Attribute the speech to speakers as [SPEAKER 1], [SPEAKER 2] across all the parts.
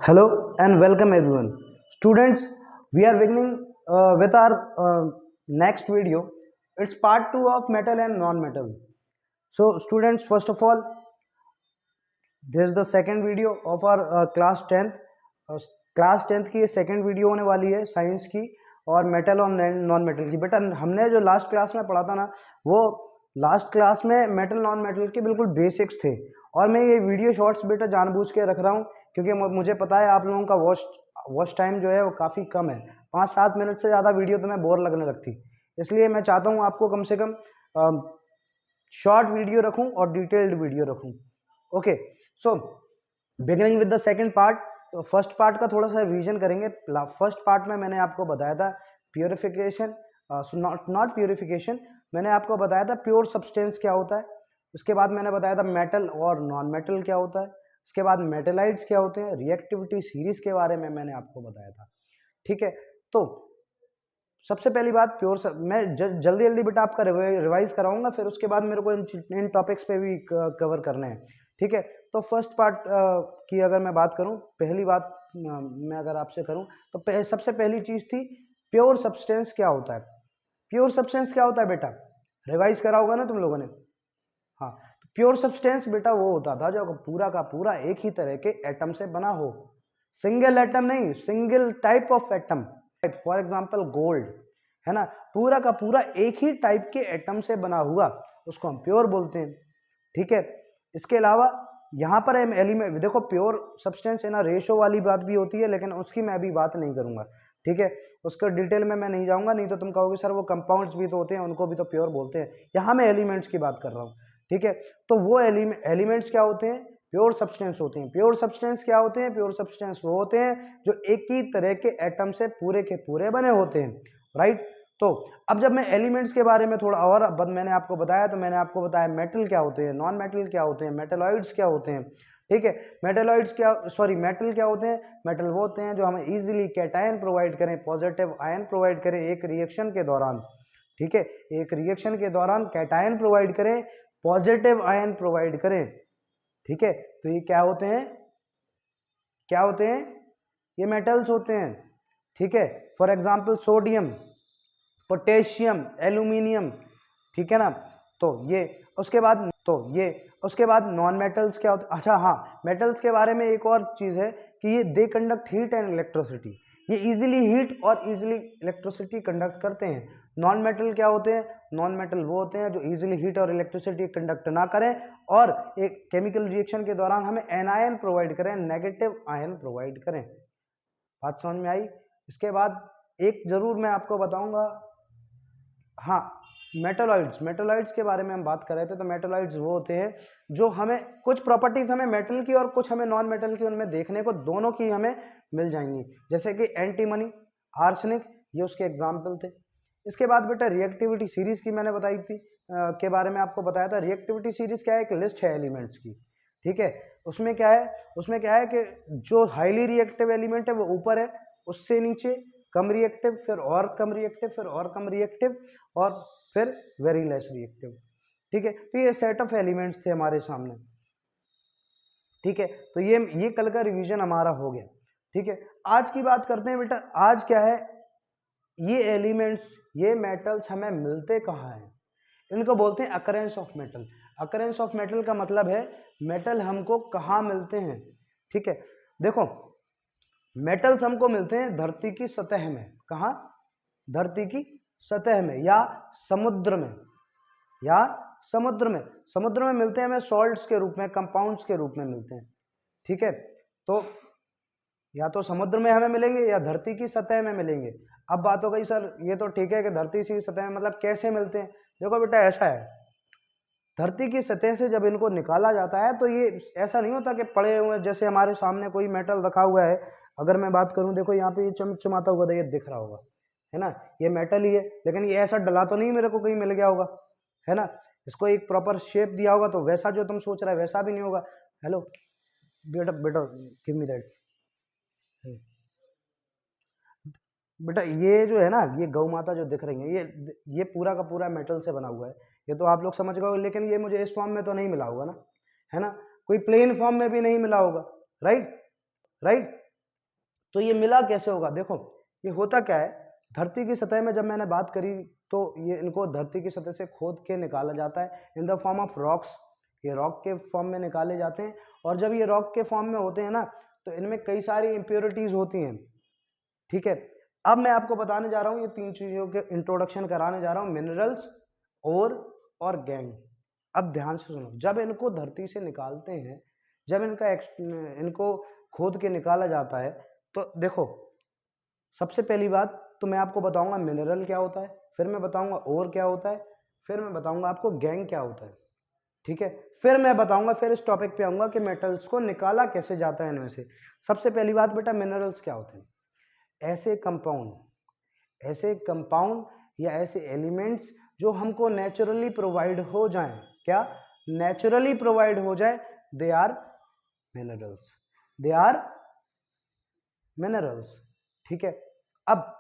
[SPEAKER 1] Hello and welcome everyone. Students, we are beginning with our next video. It's part 2 of metal and non-metal. So students, first of all, this is the second video of our class 10th. Class 10th की ये second video होने वाली है science की और metal और non metal की। बेटा हमने जो लास्ट क्लास में पढ़ा था ना, वो लास्ट क्लास में मेटल नॉन मेटल के बिल्कुल बेसिक्स थे। और मैं ये वीडियो शॉर्ट्स बेटा जानबूझ के रख रहा हूँ क्योंकि मुझे पता है आप लोगों का वॉच टाइम जो है वो काफ़ी कम है। 5-7 मिनट से ज़्यादा वीडियो तो मैं बोर लगने लगती, इसलिए मैं चाहता हूँ आपको कम से कम शॉर्ट वीडियो रखूँ और डिटेल्ड वीडियो रखूँ। Okay, so beginning with the second part. तो फर्स्ट पार्ट का थोड़ा सा रिवीजन करेंगे। फर्स्ट पार्ट में मैंने आपको बताया था प्योरिफिकेशन, नॉट प्योरिफिकेशन, मैंने आपको बताया था प्योर सब्सटेंस क्या होता है। उसके बाद मैंने बताया था मेटल और नॉन मेटल क्या होता है। उसके बाद मेटेलाइट्स क्या होते हैं, रिएक्टिविटी सीरीज के बारे में मैंने आपको बताया था। ठीक है, तो सबसे पहली बात मैं जल्दी जल्दी बेटा आपका रिवाइज कराऊंगा, फिर उसके बाद मेरे को इन टॉपिक्स पे भी कवर करने हैं। ठीक है, तो फर्स्ट पार्ट की अगर मैं बात करूं, पहली बात मैं अगर आपसे करूं तो सबसे पहली चीज थी प्योर सब्सटेंस क्या होता है। प्योर सब्सटेंस क्या होता है बेटा, रिवाइज करा होगा ना तुम लोगों ने। हाँ, तो प्योर सब्सटेंस बेटा वो होता था जो पूरा का पूरा एक ही तरह के एटम से बना हो। सिंगल एटम नहीं, single type of atom. For example gold है ना, पूरा का पूरा एक ही टाइप के एटम से बना हुआ, उसको हम प्योर बोलते हैं। ठीक है, इसके अलावा यहाँ पर एलिमेंट देखो, प्योर सब्सटेंस है ना, रेशो वाली बात भी होती है, लेकिन उसकी मैं अभी बात नहीं करूंगा। ठीक है, उसको डिटेल में मैं नहीं जाऊंगा, नहीं तो तुम कहोगे सर वो कंपाउंड्स भी तो होते हैं, उनको भी तो प्योर बोलते हैं। यहाँ मैं एलिमेंट्स की बात कर रहा हूँ। ठीक है, तो वो एलिमेंट्स क्या होते हैं, प्योर सब्सटेंस होते हैं। प्योर सब्सटेंस क्या होते हैं, प्योर सब्सटेंस वो होते हैं जो एक ही तरह के एटम से पूरे के पूरे बने होते हैं। राइट, तो अब जब मैं एलिमेंट्स के बारे में थोड़ा और मैंने आपको बताया, तो मैंने आपको बताया मेटल क्या होते हैं, नॉन मेटल क्या होते हैं, मेटेलॉइड्स क्या होते हैं। ठीक है, मेटेलॉइड्स क्या, सॉरी मेटल क्या होते हैं, मेटल वो होते हैं जो हमें इजीली कैटायन प्रोवाइड करें, पॉजिटिव आयन प्रोवाइड करें एक रिएक्शन के दौरान। ठीक है, एक रिएक्शन के दौरान कैटायन प्रोवाइड करें, पॉजिटिव आयन प्रोवाइड करें। ठीक है, तो ये क्या होते हैं, क्या होते हैं, ये मेटल्स होते हैं। ठीक है, for example sodium, potassium, aluminium. ठीक है ना, तो ये उसके बाद नॉन मेटल्स क्या होते हैं। अच्छा हाँ, मेटल्स के बारे में एक और चीज है कि ये they conduct heat and electricity, ये इजीली हीट और इजीली इलेक्ट्रिसिटी कंडक्ट करते हैं। नॉन मेटल क्या होते हैं, नॉन मेटल वो होते हैं जो इजीली हीट और इलेक्ट्रिसिटी कंडक्ट ना करें और एक केमिकल रिएक्शन के दौरान हमें एनायन प्रोवाइड करें, नेगेटिव आयन प्रोवाइड करें। बात समझ में आई। इसके बाद एक जरूर मैं आपको बताऊंगा, हाँ, मेटलॉइड्स के बारे में हम बात कर रहे थे। तो मेटलॉइड्स वो होते हैं जो हमें कुछ प्रॉपर्टीज हमें मेटल की और कुछ हमें नॉन मेटल की उनमें देखने को दोनों की हमें मिल जाएंगी, जैसे कि एंटीमनी, आर्सेनिक, ये उसके एग्जाम्पल थे। इसके बाद बेटा रिएक्टिविटी सीरीज की मैंने बताई थी के बारे में आपको बताया था। रिएक्टिविटी सीरीज क्या है, एक लिस्ट है एलिमेंट्स की। ठीक है, उसमें क्या है कि जो हाईली रिएक्टिव एलिमेंट है वो ऊपर है, उससे नीचे कम रिएक्टिव, फिर और कम रिएक्टिव, फिर और कम रिएक्टिव, और फिर वेरी लेस रिएक्टिव। ठीक है, तो ये सेट ऑफ एलिमेंट्स थे हमारे सामने। ठीक है, तो ये कल का रिवीजन हमारा हो गया। ठीक है, आज की बात करते हैं बेटा। आज क्या है, ये एलिमेंट्स, ये मेटल्स हमें मिलते कहाँ हैं, इनको बोलते हैं occurrence of metal. Occurrence of metal का मतलब है मेटल हमको कहाँ मिलते हैं। ठीक है, देखो मेटल्स हमको मिलते हैं धरती की सतह में। कहाँ, धरती की सतह में या समुद्र में, या समुद्र में मिलते हैं हमें सॉल्ट्स के रूप में, कंपाउंड्स के रूप में मिलते हैं। ठीक है, तो या तो समुद्र में हमें मिलेंगे या धरती की सतह में मिलेंगे। अब बात हो गई सर ये तो ठीक है कि धरती की सतह में, मतलब कैसे मिलते हैं। देखो बेटा ऐसा है, धरती की सतह से जब इनको निकाला जाता है तो ये ऐसा नहीं होता कि पड़े हुए, जैसे हमारे सामने कोई मेटल रखा हुआ है। अगर मैं बात करूं, देखो यहाँ पे ये चमचमाता हुआ तो ये दिख रहा होगा, है ना, ये मेटल ही है, लेकिन ये ऐसा डला तो नहीं मेरे को कहीं मिल गया होगा, है ना। इसको एक प्रॉपर शेप दिया होगा तो वैसा जो तुम सोच रहे हो वैसा भी नहीं होगा। हेलो बेटा, गिव मी दैट। बेटा ये जो है ना, ये गौ माता जो दिख रही है, ये पूरा का पूरा मेटल से बना हुआ है। ये तो आप लोग समझ गए, लेकिन ये मुझे इस फॉर्म में तो नहीं मिला होगा ना, है ना, कोई प्लेन फॉर्म में भी नहीं मिला होगा। राइट, राइट, तो ये मिला कैसे होगा? देखो ये होता क्या है, धरती की सतह में जब मैंने बात करी तो ये इनको धरती की सतह से खोद के निकाला जाता है in the form of rocks. ये रॉक के फॉर्म में निकाले जाते हैं, और जब ये रॉक के फॉर्म में होते हैं ना तो इनमें कई सारी इम्प्योरिटीज होती हैं। ठीक है, अब मैं आपको बताने जा रहा हूँ, ये तीन चीजों के इंट्रोडक्शन कराने जा रहा हूँ, मिनरल्स, ओर और गैंग। अब ध्यान से सुनो, जब इनको धरती से निकालते हैं, जब इनको खोद के निकाला जाता है, तो देखो सबसे पहली बात तो मैं आपको बताऊंगा मिनरल क्या होता है, फिर मैं बताऊंगा ओर क्या होता है, फिर मैं बताऊंगा आपको गैंग क्या होता है। ठीक है, फिर मैं बताऊंगा, फिर इस टॉपिक पे आऊंगा कि मेटल्स को निकाला कैसे जाता है इनमें से। सबसे पहली बात बेटा, मिनरल्स क्या होते हैं? ऐसे कंपाउंड या ऐसे एलिमेंट्स जो हमको नेचुरली प्रोवाइड हो जाएं। क्या? नेचुरली प्रोवाइड हो जाए, they are minerals. They are minerals. ठीक है, अब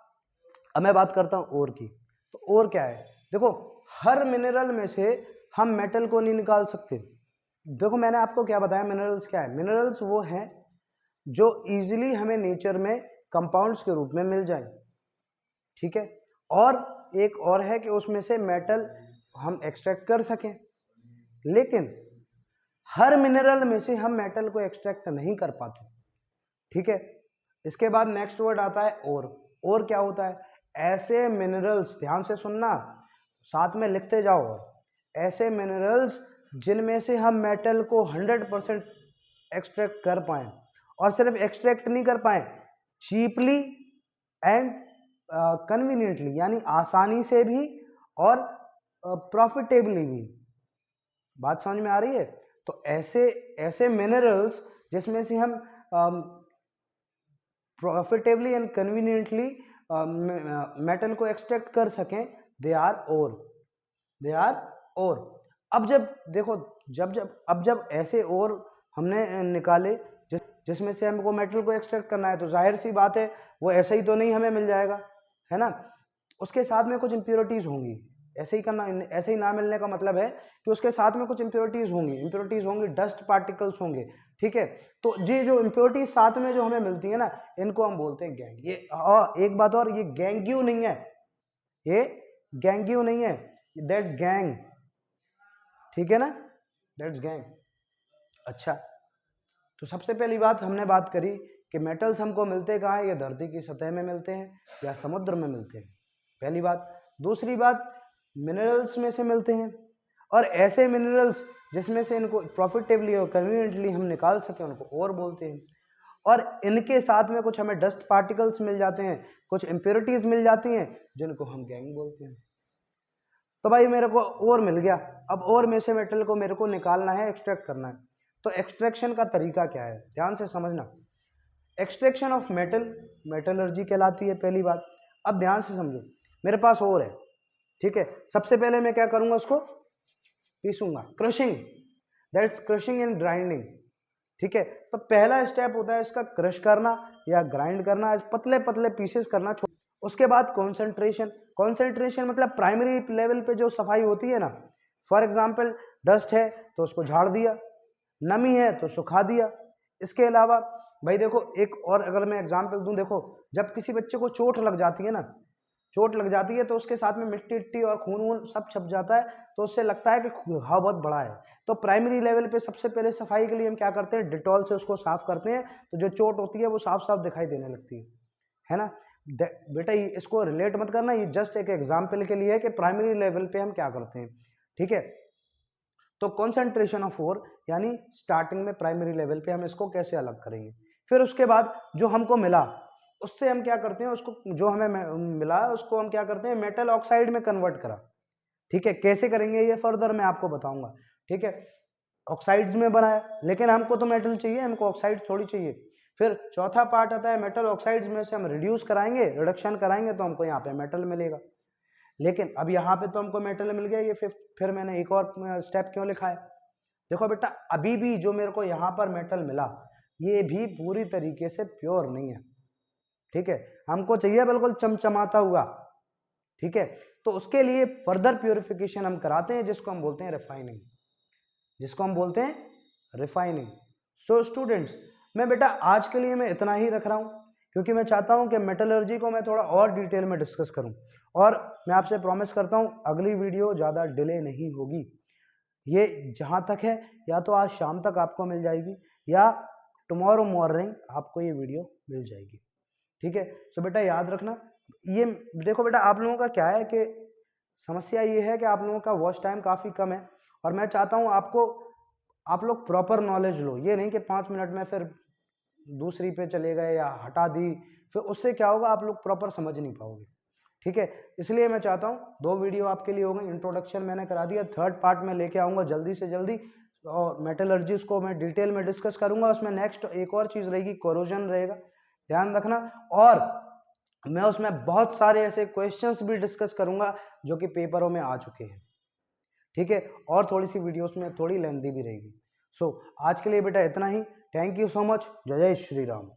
[SPEAKER 1] मैं बात करता हूं ओर की। तो ओर क्या है? देखो हर मिनरल में से हम मेटल को नहीं निकाल सकते। देखो मैंने आपको क्या बताया, मिनरल्स क्या है? मिनरल्स वो हैं जो इजीली हमें नेचर में कंपाउंड्स के रूप में मिल जाए। ठीक है, और एक और है कि उसमें से मेटल हम एक्सट्रैक्ट कर सकें, लेकिन हर मिनरल में से हम मेटल को एक्सट्रैक्ट नहीं कर पाते। ठीक है, इसके बाद नेक्स्ट वर्ड आता है ओर। ओर क्या होता है? ऐसे मिनरल्स, ध्यान से सुनना, साथ में लिखते जाओ, ऐसे मिनरल्स जिनमें से हम मेटल को 100% एक्सट्रैक्ट कर पाए, और सिर्फ एक्सट्रैक्ट नहीं कर पाए, चीपली एंड कन्वीनियंटली, यानी आसानी से भी और प्रॉफिटेबली भी। बात समझ में आ रही है? तो ऐसे ऐसे मिनरल्स जिसमें से हम प्रॉफिटेबली एंड कन्वीनियंटली मेटल को एक्सट्रैक्ट कर सकें, they are ore. They are ओर। अब जब देखो, जब ऐसे ओर हमने निकाले जिसमें से हमको मेटल को एक्सट्रैक्ट करना है, तो जाहिर सी बात है वो ऐसे ही तो नहीं हमें मिल जाएगा, है ना? उसके साथ में कुछ इम्प्योरिटीज होंगी। ऐसे ही ना मिलने का मतलब है कि उसके साथ में कुछ इम्प्योरिटीज होंगी, डस्ट पार्टिकल्स होंगे। ठीक है, तो ये जो इम्प्योरिटीज साथ में जो हमें मिलती है ना, इनको हम बोलते हैं गैंग। ये एक बात और, ये गैंग्यू नहीं है, ये गैंग्यू नहीं है, दैट्स गैंग। ठीक है ना, दैट्स गैंग। अच्छा, तो सबसे पहली बात हमने बात करी कि मेटल्स हमको मिलते कहाँ है? ये धरती की सतह में मिलते हैं या समुद्र में मिलते हैं, पहली बात। दूसरी बात, मिनरल्स में से मिलते हैं, और ऐसे मिनरल्स जिसमें से इनको प्रॉफिटेबली और कन्वीनियंटली हम निकाल सकें, उनको ओर बोलते हैं। और इनके साथ में कुछ हमें डस्ट पार्टिकल्स मिल जाते हैं, कुछ इम्प्योरिटीज मिल जाती हैं, जिनको हम गैंग बोलते हैं। तो भाई मेरे को ओर मिल गया, अब ओर में से मेटल को मेरे को निकालना है, एक्सट्रैक्ट करना है। तो एक्सट्रैक्शन का तरीका क्या है, ध्यान से समझना। एक्सट्रैक्शन ऑफ मेटलर्जी कहलाती है, पहली बात। अब ध्यान से समझो, मेरे पास ओर है, ठीक है, सबसे पहले मैं क्या करूंगा, उसको पीसूंगा, crushing, that's crushing and grinding. ठीक है, तो पहला स्टेप होता है इसका क्रश करना या ग्राइंड करना, पतले पतले पीसेस करना। उसके बाद कॉन्सेंट्रेशन मतलब प्राइमरी लेवल पे जो सफाई होती है ना, फॉर एग्जांपल डस्ट है तो उसको झाड़ दिया, नमी है तो सुखा दिया। इसके अलावा भाई देखो, एक और अगर मैं एग्जांपल दूं, देखो जब किसी बच्चे को चोट लग जाती है ना, चोट लग जाती है तो उसके साथ में मिट्टी इट्टी और खून वून सब छप जाता है, तो उससे लगता है कि घाव बहुत बड़ा है। तो प्राइमरी लेवल पे सबसे पहले सफाई के लिए हम क्या करते हैं, डिटॉल से उसको साफ करते हैं, तो जो चोट होती है वो साफ साफ दिखाई देने लगती है ना। बेटा इसको रिलेट मत करना, ये जस्ट एक एग्जाम्पल के लिए है कि प्राइमरी लेवल पे हम क्या करते हैं। ठीक है, तो कॉन्सेंट्रेशन ऑफ ओर यानी स्टार्टिंग में प्राइमरी लेवल पे हम इसको कैसे अलग करेंगे। फिर उसके बाद जो हमको मिला उससे हम क्या करते हैं, उसको जो हमें मिला उसको हम क्या करते हैं, मेटल ऑक्साइड में कन्वर्ट करा। ठीक है, कैसे करेंगे ये फर्दर मैं आपको बताऊंगा। ठीक है, ऑक्साइड्स में बनाया, लेकिन हमको तो मेटल चाहिए, हमको ऑक्साइड थोड़ी चाहिए। फिर चौथा पार्ट आता है मेटल ऑक्साइड्स में से हम रिड्यूस कराएंगे, रिडक्शन कराएंगे, तो हमको यहाँ पे मेटल मिलेगा। लेकिन अब यहाँ पे तो हमको मेटल मिल गया, ये फिर मैंने एक और स्टेप क्यों लिखा है, देखो बेटा अभी भी जो मेरे को यहाँ पर मेटल मिला ये भी पूरी तरीके से प्योर नहीं है। ठीक है, हमको चाहिए बिल्कुल चमचमाता हुआ। ठीक है, तो उसके लिए फर्दर प्योरिफिकेशन हम कराते हैं, जिसको हम बोलते हैं रिफाइनिंग, जिसको हम बोलते हैं रिफाइनिंग। सो स्टूडेंट्स, मैं बेटा आज के लिए मैं इतना ही रख रहा हूं क्योंकि मैं चाहता हूं कि मेटलर्जी को मैं थोड़ा और डिटेल में डिस्कस करूं। और मैं आपसे प्रॉमिस करता हूं अगली वीडियो ज़्यादा डिले नहीं होगी। ये जहां तक है या तो आज शाम तक आपको मिल जाएगी या टुमारो मॉर्निंग आपको ये वीडियो मिल जाएगी। ठीक है, सो बेटा याद रखना। ये देखो बेटा, आप लोगों का क्या है कि समस्या ये है कि आप लोगों का वॉच टाइम काफ़ी कम है और मैं चाहता हूँ आप लोग प्रॉपर नॉलेज लो। ये नहीं कि 5 मिनट में फिर दूसरी पे चले गए या हटा दी, फिर उससे क्या होगा, आप लोग प्रॉपर समझ नहीं पाओगे। ठीक है, इसलिए मैं चाहता हूँ 2 वीडियो आपके लिए हो गई। इंट्रोडक्शन मैंने करा दिया, थर्ड पार्ट में लेके आऊँगा जल्दी से जल्दी और मेटलर्जीज को मैं डिटेल में डिस्कस करूँगा। उसमें नेक्स्ट एक और चीज़ रहेगी, कोरोजन रहेगा, ध्यान रखना। और मैं उसमें बहुत सारे ऐसे क्वेश्चंस भी डिस्कस करूँगा जो कि पेपरों में आ चुके हैं। ठीक है, और थोड़ी सी वीडियोस में थोड़ी लेंथी भी रहेगी। सो आज के लिए बेटा इतना ही। Thank you so much. जय जय श्री राम।